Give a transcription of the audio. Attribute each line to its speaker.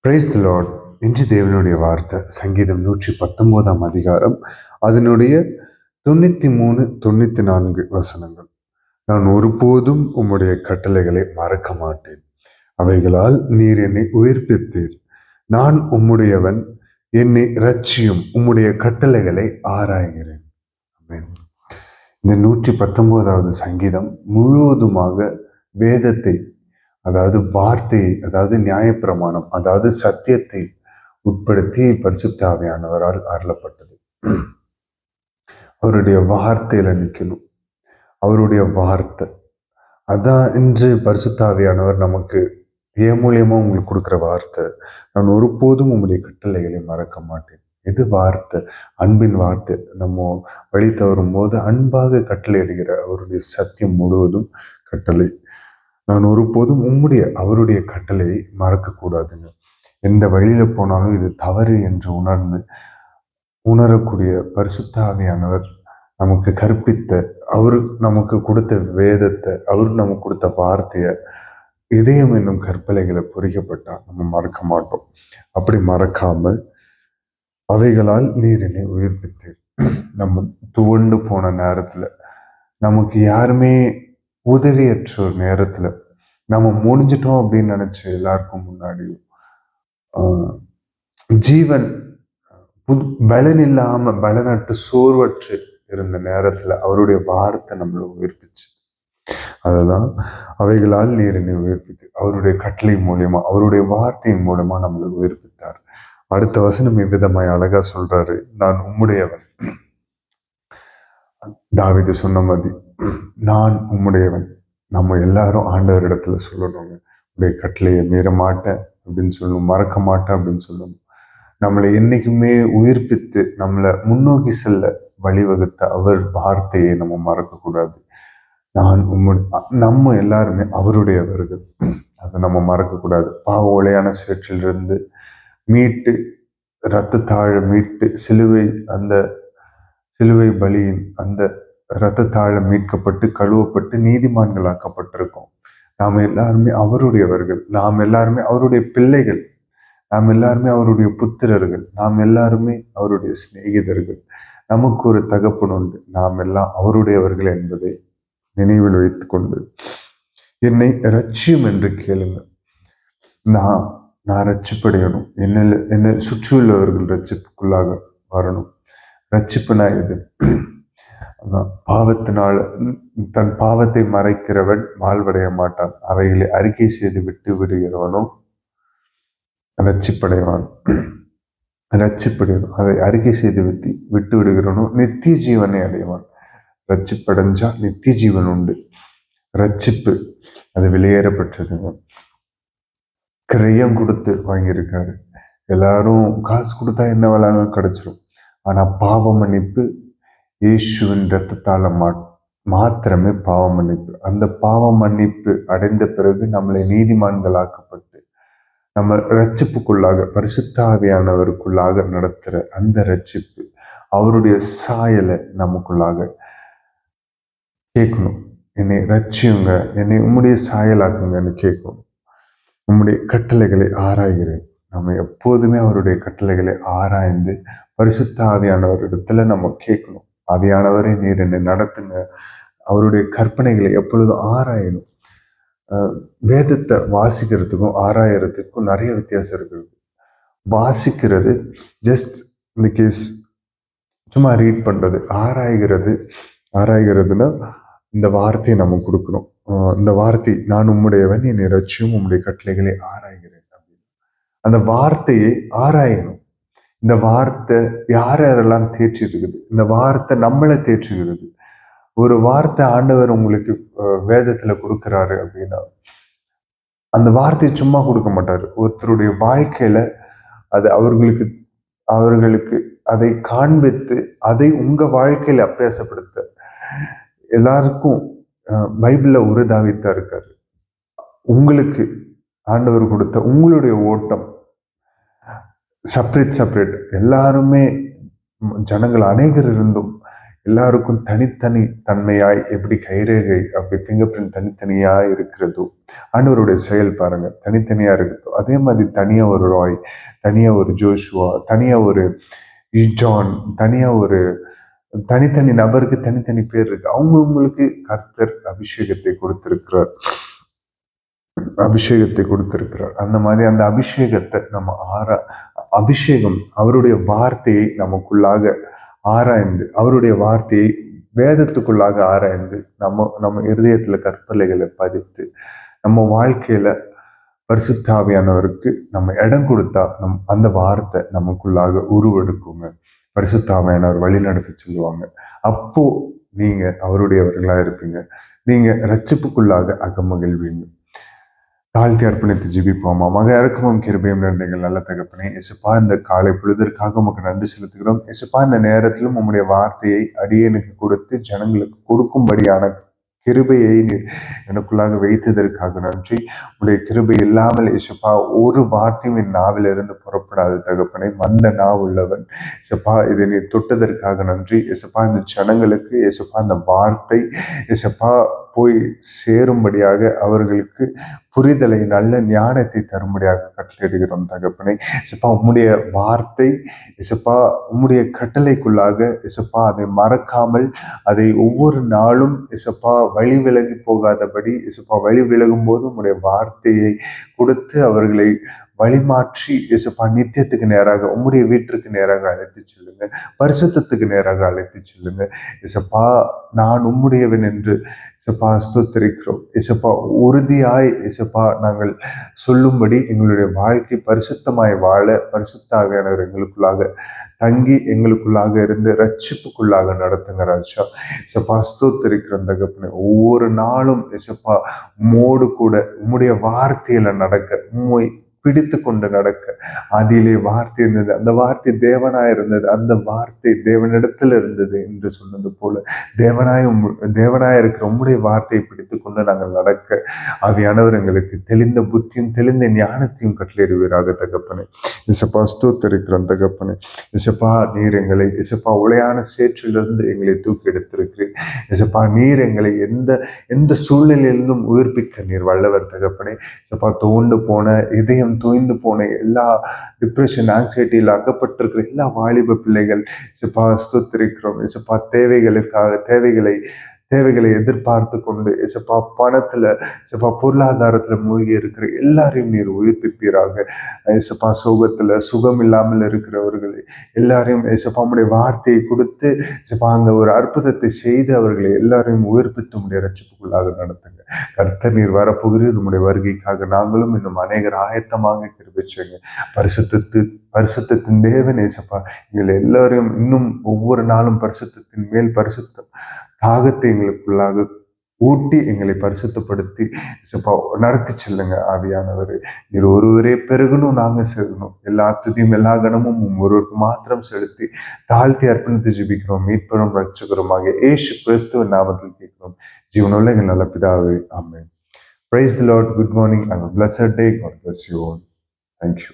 Speaker 1: Praise the Lord. இன்று தேவனுடைய வார்த்தை சங்கீதம் 119 அதிகாரம், அதனுடைய 93, 94 வசனங்கள். நான் ஒருபோதும் உம்முடைய கட்டளைகளை மறக்க மாட்டேன். அவைகளால் நீர் என்னை உயிர்ப்பித்தீர். நான் உம்முடையவன், என்னை இரட்சியும். உம்முடைய கட்டளைகளை ஆராய்கிறேன். இந்த 119வது சங்கீதம் முழுவதுமாக வேதத்தை, அதாவது வார்த்தையை, அதாவது நியாயப்பிரமாணம், அதாவது சத்தியத்தை உட்படுத்தி பரிசுத்த ஆவியானவரால் அருளப்பட்டது. அவருடைய வார்த்தையில நிற்கணும். அவருடைய வார்த்தை அதான் இன்று பரிசுத்த ஆவியானவர் நமக்கு மூலியமா உங்களுக்கு கொடுக்குற வார்த்தை. நான் ஒருபோதும் உங்களுடைய கட்டளைகளை மறக்க மாட்டேன். இது வார்த்தை, அன்பின் வார்த்தை. நம்ம வழி தவறும் போது அன்பாக கட்டளை இடுகிற அவருடைய சத்தியம் முழுவதும் கட்டளை. நான் ஒருபோதும் அவருடைய கட்டளையை மறக்கக்கூடாதுங்க. எந்த வழியில போனாலும் இது தவறு என்று உணரக்கூடிய பரிசுத்த ஆவியானவர் நமக்கு கற்பித்த, அவரு நமக்கு கொடுத்த வேதத்தை, அவரு நமக்கு கொடுத்த வார்த்தைய, இதயம் என்னும் கற்பனைகளை பொறிக்கப்பட்டா நம்ம மறக்க மாட்டோம். அப்படி மறக்காம அவைகளால் நீர் என்னை உயிர்ப்பித்தீர். நம்ம துவண்டு போன நேரத்துல, நமக்கு யாருமே உதவியற்ற ஒரு நேரத்துல, நம்ம முடிஞ்சிட்டோம் அப்படின்னு நினைச்சு எல்லாருக்கும் முன்னாடி ஜீவன் பலன் இல்லாம பலனற்று சோர்வற்று இருந்த நேரத்துல அவருடைய வார்த்தை நம்மளை உயிர்ப்பிச்சு. அதுதான் அவைகளால் நீர் என்னை உயிர்ப்பித்து, அவருடைய கட்டளை மூலியமா, அவருடைய வார்த்தையின் மூலமா நம்மளை உயிர்ப்பித்தார். அடுத்த வசனம் இவ்விதமாய் அழகா சொல்றாரு, நான் உம்முடையவன். தாவீது சொன்ன மாதிரி நான் உம்முடையவன். நம்ம எல்லாரும் ஆண்டவர் இடத்துல சொல்லணுங்க, உடைய கட்டளையை மீற மாட்டேன் அப்படின்னு சொல்லணும், மறக்க மாட்டேன் அப்படின்னு சொல்லணும். நம்மளை என்னைக்குமே உயிர்ப்பித்து நம்மளை முன்னோக்கி செல்ல வழிவகுத்த அவர் வார்த்தையை நம்ம மறக்கக்கூடாது. நம்ம எல்லாருமே அவருடையவர்கள், அதை நம்ம மறக்கக்கூடாது. பாவ ஒளையான சேற்றிலிருந்து மீட்டு, இரத்தத்தாழ மீட்டு, அந்த சிலுவை பலியின் அந்த இரத்தத்தாழ மீட்கப்பட்டு கழுவப்பட்டு நீதிமான்களாக்கப்பட்டிருக்கோம். நாம் எல்லாருமே அவருடையவர்கள், நாம் எல்லாருமே அவருடைய பிள்ளைகள், நாம் எல்லாருமே அவருடைய புத்திரர்கள், நாம் எல்லாருமே அவருடைய சிநேகிதர்கள். நமக்கு ஒரு தகப்பன் உண்டு, நாம் எல்லாம் அவருடையவர்கள் என்பதை நினைவில் வைத்து கொண்டு என்னை இரட்சியும் என்று கேளுங்க. நான் ரட்சிப்படையணும், என்னை சுற்றியுள்ளவர்கள் ரட்சிப்புக்குள்ளாக வரணும். ரட்சிப்புனா இது பாவத்தினால் தன் பாவத்தை மறைக்கிறவன் வாழ்வடைய மாட்டான். அவைகளை அறிக்கை செய்து விட்டு விடுகிறவனும் ரட்சிப்படைவான். ரட்சிப்படையணும், அதை அறிக்கை செய்து விட்டு விடுகிறவனும் நித்திய ஜீவனை அடைவான். ரட்சிப்படைஞ்சா நித்திய ஜீவன் உண்டு. ரட்சிப்பு அது வெளியேறப்பட்டதுங்க. கிரயம் கொடுத்து வாங்கியிருக்காரு. எல்லாரும் காசு கொடுத்தா என்ன வேளாண்மை கிடைச்சிரும். ஆனா பாவ மன்னிப்பு இயேசுவின் இரத்தத்தால மாத்திரமே பாவ மன்னிப்பு. அந்த பாவ மன்னிப்பு அடைந்த பிறகு நம்மளை நீதிமான்களாக்கப்பட்டு நம்ம ரட்சிப்புக்குள்ளாக, பரிசுத்த ஆவியானவருக்குள்ளாக நடத்துற அந்த ரட்சிப்பு, அவருடைய சாயலை நமக்குள்ளாக கேட்கணும். என்னை ரட்சியுங்க, என்னை உம்முடைய சாயலாக்குங்கன்னு கேட்கணும். உம்முடைய கட்டளைகளை ஆராய்கிறேன். நம்ம எப்போதுமே அவருடைய கட்டளைகளை ஆராய்ந்து பரிசுத்த ஆவியானவரிடத்துல நம்ம கேட்கணும். ஆவியானவரை நீர் என்னை நடத்துங்க. அவருடைய கற்பனைகளை எப்பொழுதும் ஆராயணும். வேதத்தை வாசிக்கிறதுக்கும் ஆராயறதுக்கும் நிறைய வித்தியாசம் இருக்குது. வாசிக்கிறது ஜஸ்ட் இந்த கேஸ் சும்மா ரீட் பண்றது. ஆராய்கிறதுனா இந்த வார்த்தையை நம்ம கொடுக்கணும். இந்த வார்த்தை நான் உம்முடையவன், என்னை ரட்சியும், உம்முடைய கட்டளைகளை ஆராய்கிறேன் அப்படின்னு அந்த வார்த்தையை ஆராயணும். இந்த வார்த்தை யாரெல்லாம் தேற்றி இருக்குது, இந்த வார்த்தை நம்மளை தேற்றுகிறது. ஒரு வார்த்தை ஆண்டவர் உங்களுக்கு வேதத்துல கொடுக்கிறாரு அப்படின்னா அந்த வார்த்தையை சும்மா கொடுக்க மாட்டாரு. ஒருத்தருடைய வாழ்க்கையில அது அவர்களுக்கு அதை காண்பித்து அதை உங்க வாழ்க்கையில அபியாசப்படுத்த. எல்லாருக்கும் பைபிள்ல ஒரு தாவீதா இருக்காரு. உங்களுக்கு ஆண்டவர் கொடுத்த உங்களுடைய ஓட்டம் செப்பரேட். எல்லாருமே ஜனங்கள் அநேகர் இருந்தும் எல்லாருக்கும் தனித்தனி தன்மையாய் எப்படி கைரேகை அப்படி ஃபிங்கர் பிரிண்ட் தனித்தனியா இருக்கிறதோ, ஆண்டவருடைய செயல் பாருங்க தனித்தனியா இருக்கட்டும். அதே மாதிரி தனியா ஒரு ராய், தனியா ஒரு ஜோஷுவா, தனியா ஒரு ஜான், தனியா ஒரு தனித்தனி நபருக்கு தனித்தனி பேர் இருக்கு. அவங்களுக்கு கர்த்தர் அபிஷேகத்தை கொடுத்திருக்கிறார். அந்த மாதிரி அந்த அபிஷேகத்தை நம்ம அபிஷேகம் அவருடைய வார்த்தையை நமக்குள்ளாக ஆராய்ந்து, அவருடைய வார்த்தையை வேதத்துக்குள்ளாக ஆராய்ந்து நம்ம இருதயத்துல கற்பலைகளை பதித்து நம்ம வாழ்க்கையில பரிசுத்த ஆவியானவருக்கு நம்ம இடம் கொடுத்தா அந்த வார்த்தை நமக்குள்ளாக உருவெடுக்குங்க. பரிசுத்த ஆவியானவர் வழி நடத்தி சொல்லுவாங்க. அப்போ நீங்க அவருடையவர்களா இருப்பீங்க. நீங்க ரட்சிப்புக்குள்ளாக அகமகிழ்வீங்க. தாழ்த்தி அர்ப்பணித்து ஜெபிப்போமா. மக இறக்கமும் கிருபையும் நிறைந்த எங்கள் நல்ல தகப்பனே, இயேசுப்பா இந்த காலை பொழுதற்காக உமக்கு நன்றி செலுத்துகிறோம். இயேசுப்பா இந்த நேரத்திலும் உம்முடைய வார்த்தையை அடியேனுக்கு கொடுத்து ஜனங்களுக்கு கொடுக்கும்படியான கிருபையை நீர் எனக்குள்ளாக வைத்ததற்காக நன்றி. உடைய கிருபை இல்லாமல் இயேசுப்பா ஒரு வார்த்தையும் என் நாவிலிருந்து புறப்படாத தகப்பனை, மந்த நாவு உள்ளவன் இயேசுப்பா, இதை நீர் தொட்டதற்காக நன்றி. இயேசுப்பா இந்த ஜனங்களுக்கு இயேசுப்பா அந்த வார்த்தை இயேசுப்பா போய் சேரும்படியாக அவர்களுக்கு புரிதலை நல்ல ஞானத்தை தரும்படியாக கட்டளையிடுகிறோம் தகப்பனை. இசப்பா உம்முடைய வார்த்தை இசப்பா உம்முடைய கட்டளைக்குள்ளாக இசப்பா அதை மறக்காமல் அதை ஒவ்வொரு நாளும் இசப்பா வழி விலகி போகாதபடி இசப்பா வழி விலகும் போது உம்முடைய வார்த்தையை கொடுத்து அவர்களை வழிமாற்றி இசப்பா நித்தியத்துக்கு நேராக உம்முடைய வீட்டிற்கு நேராக அழைத்து செல்லுங்க. பரிசுத்தத்துக்கு நேராக அழைத்து செல்லுங்க. இசப்பா நான் உம்முடையவன் என்று இசப்பா ஸ்தோத்திரிக்கிறோம். இசப்பா உறுதியாய் இசப்பா நாங்கள் சொல்லும்படி எங்களுடைய வாழ்க்கை பரிசுத்தமாய் வாழ பரிசுத்த ஆவியானவர் எங்களுக்குள்ளாக தங்கி எங்களுக்குள்ளாக இருந்து ரட்சிப்புக்குள்ளாக நடத்துங்க ராஜா. இசப்பா ஸ்தோத்திரிக்கிறோம் தகப்பனே. ஒவ்வொரு நாளும் இசப்பா உம்மோடு கூட உம்முடைய வார்த்தையில நடக்க, உம்மை பிடித்து கொண்டு நடக்க. அதிலே வார்த்தை இருந்தது, அந்த வார்த்தை தேவனாய் இருந்தது, அந்த வார்த்தை தேவனிடத்தில் இருந்தது என்று சொன்னது போல தேவனாய் இருக்கிற உம்முடைய வார்த்தையை பிடித்து கொண்டு நாங்கள் நடக்க ஆவியானவர் எங்களுக்கு தெளிந்த புத்தியும் தெளிந்த ஞானத்தையும் கட்டளையிடுவீராக தகப்பனே. இசப்பா ஸ்தோத்திரிக்கிறோம் தகப்பனே. இசப்பா நீர் எங்களை இசப்பா உளையான சேற்றிலிருந்து எங்களை தூக்கி எடுத்திருக்கிறேன். இசப்பா நீர் எங்களை எந்த சூழ்நிலையிலிருந்தும் உயிர்ப்பிக்க நீர் வல்லவர் தகப்பனே. இசப்பா தோண்டு போன இதயம் தோய்ந்து போன எல்லா டிப்ரெஷன் ஆங்ஸைட்டியில் அகப்பட்டிருக்கிற எல்லா வாலிப பிள்ளைகள் இசப்பா ஸ்தோத்திரிக்கிறோம். இசப்பா தேவைகளை எதிர்பார்த்து கொண்டு இசப்பா பணத்துல இசப்பா பொருளாதாரத்துல மூழ்கி இருக்கிற எல்லாரையும் நீர் உயிர்ப்பிப்பீராக. இசப்பா சோகத்துல சுகம் இல்லாமல் இருக்கிறவர்களை எல்லாரையும் இசப்பா உம்முடைய வார்த்தையை கொடுத்து இசப்பா அங்க ஒரு அற்புதத்தை செய்து அவர்களை எல்லாரையும் உயிர்ப்பித்து உம்முடைய ரட்சிப்புக்குள்ளாக நடத்துங்க. கர்த்தர் நீர் வரப்போகிறீர். உம்முடைய வருகைக்காக நாங்களும் இன்னும் அநேகர் ஆயத்தமாக கிருபிச்சுங்க. பரிசுத்தத்தின் தேவன் இயேசுப்பா எங்களை எல்லாரையும் இன்னும் ஒவ்வொரு நாளும் பரிசுத்தத்தின் மேல் பரிசுத்தம் தாகத்தை எங்களுக்குள்ளாக ஊட்டி எங்களை பரிசுத்தப்படுத்தி நடத்தி செல்லுங்க ஆவியானவர். நீர் ஒருவரே பெருகணும், நாங்க செல்லணும். எல்லா துதியும் எல்லா கணமும் ஒருவருக்கு மாத்திரம் செலுத்தி தாழ்த்தி அர்ப்பணித்து ஜெபிக்கிறோம். மீட்பெரும் ரட்சகருமாக இயேசு கிறிஸ்துவின் நாமத்தில் கேட்கிறோம் ஜீவனுள்ள எங்கள் நல்ல பிதாவே, ஆமென். Praise the Lord. Good morning and a blessed day. God bless you all. Thank you.